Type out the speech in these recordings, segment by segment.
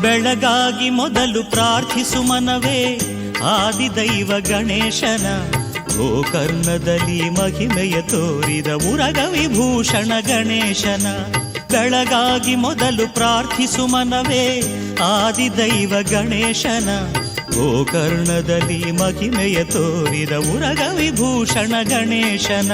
ಬೆಳಗಾಗಿ ಮೊದಲು ಪ್ರಾರ್ಥಿಸು ಮನವೇ ಆದಿದೈವ ಗಣೇಶನ. ಗೋಕರ್ಣದಲ್ಲಿ ಮಹಿಮೆಯ ತೋರಿದ ಉರಗ ವಿಭೂಷಣ ಗಣೇಶನ. ಬೆಳಗಾಗಿ ಮೊದಲು ಪ್ರಾರ್ಥಿಸು ಮನವೇ ಆದಿದೈವ ಗಣೇಶನ. ಗೋಕರ್ಣದಲ್ಲಿ ಮಹಿಮೆಯ ತೋರಿದ ಉರಗ ವಿಭೂಷಣ ಗಣೇಶನ.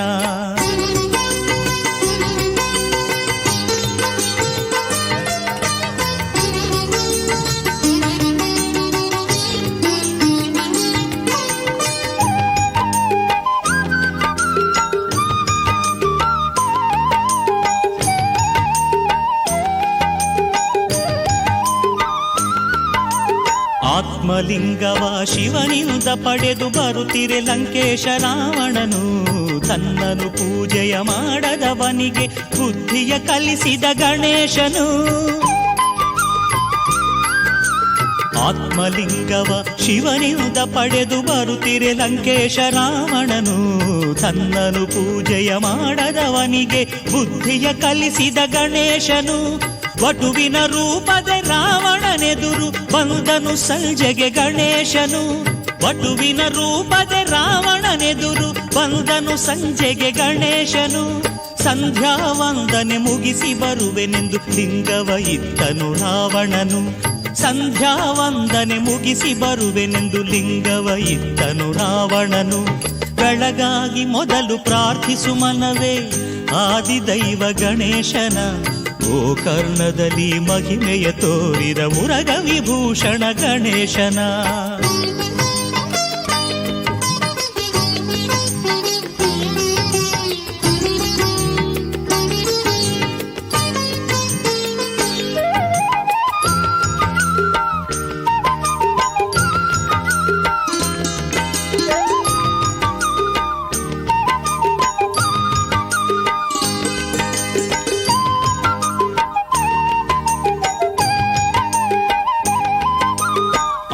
ಆತ್ಮಲಿಂಗವ ಶಿವನಿಂದ ಪಡೆದು ಬರುತ್ತಿರೆ ಲಂಕೇಶ ರಾವಣನು. ತನ್ನನು ಪೂಜೆಯ ಮಾಡದವನಿಗೆ ಬುದ್ಧಿಯ ಕಲಿಸಿದ ಗಣೇಶನು. ಆತ್ಮಲಿಂಗವ ಶಿವನಿಂದ ಪಡೆದು ಬರುತ್ತಿರೆ ಲಂಕೇಶ ರಾವಣನು. ತನ್ನನು ಪೂಜೆಯ ಮಾಡದವನಿಗೆ ಬುದ್ಧಿಯ ಕಲಿಸಿದ ಗಣೇಶನು. ವಟುವಿನ ರೂಪದ ರಾವಣನೆದುರು ಬಂದನು ಸಂಜೆಗೆ ಗಣೇಶನು. ವಟುವಿನ ರೂಪದ ರಾವಣನೆದುರು ಬಂದನು ಸಂಜೆಗೆ ಗಣೇಶನು. ಸಂಧ್ಯಾ ವಂದನೆ ಮುಗಿಸಿ ಬರುವೆನೆಂದು ಲಿಂಗವ ಇತ್ತನು ರಾವಣನು. ಸಂಧ್ಯಾ ವಂದನೆ ಮುಗಿಸಿ ಬರುವೆನೆಂದು ಲಿಂಗವ ಇತ್ತನು ರಾವಣನು. ಬೆಳಗಾಗಿ ಮೊದಲು ಪ್ರಾರ್ಥಿಸು ಮನವೇ ಆದಿದೈವ ಗಣೇಶನ. ಗೋಕರ್ಣದಲ್ಲಿ ಮಹಿಮೆಯ ತೋರಿದ ಉರಗ ವಿಭೂಷಣ ಗಣೇಶನ.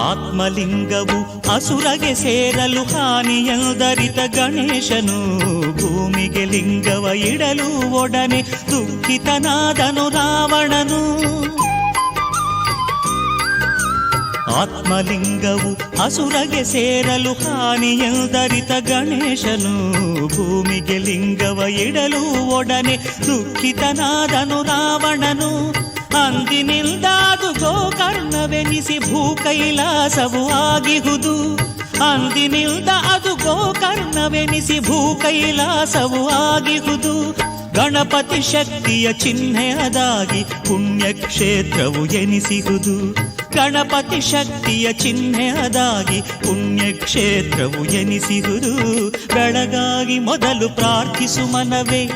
ಆತ್ಮಲಿಂಗವು ಅಸುರಗೆ ಸೇರಲು ಹಾನಿಯಂದರಿತ ಗಣೇಶನು. ಭೂಮಿಗೆ ಲಿಂಗವ ಇಡಲು ಒಡನೆ ದುಃಖಿತನಾದನು ರಾವಣನು. ಆತ್ಮಲಿಂಗವು ಅಸುರಗೆ ಸೇರಲು ಹಾನಿಯಂದರಿತ ಗಣೇಶನು. ಭೂಮಿಗೆ ಲಿಂಗವ ಇಡಲು ಒಡನೆ ದುಃಖಿತನಾದನು ರಾವಣನು. ಅಂದಿನಿಂದ ಅದು ಗೋಕರ್ಣವೆನಿಸಿ ಭೂ ಕೈಲಾಸವು ಆಗಿಹುದು. ಅಂದಿನಿಂದ ಅದು ಗೋಕರ್ಣವೆನಿಸಿ ಭೂ ಕೈಲಾಸವು ಆಗಿಹುದು. ಗಣಪತಿ ಶಕ್ತಿಯ ಚಿಹ್ನೆ ಅದಾಗಿ ಪುಣ್ಯಕ್ಷೇತ್ರವು ಎನಿಸಿಹುದು. ಗಣಪತಿ ಶಕ್ತಿಯ ಚಿಹ್ನೆ ಅದಾಗಿ ಪುಣ್ಯಕ್ಷೇತ್ರವು ಎನಿಸಿಹುದು. ಬೆಳಗಾಗಿ ಮೊದಲು ಪ್ರಾರ್ಥಿಸು ಮನವೇ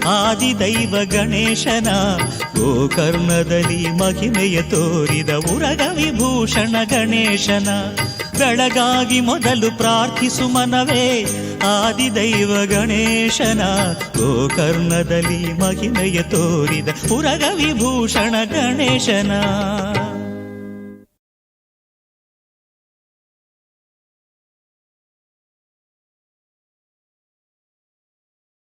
ಆದಿದೈವ ಗಣೇಶನ. ಗೋಕರ್ಣದಲ್ಲಿ ಮಹಿಮೆಯ ತೋರಿದ ಉರಗ ವಿಭೂಷಣ ಗಣೇಶನ. ಬೆಳಗಾಗಿ ಮೊದಲು ಪ್ರಾರ್ಥಿಸು ಮನವೇ ಆದಿದೈವ ಗಣೇಶನ. ಗೋಕರ್ಣದಲ್ಲಿ ಮಹಿಮೆಯ ತೋರಿದ ಉರಗ ವಿಭೂಷಣ ಗಣೇಶನ.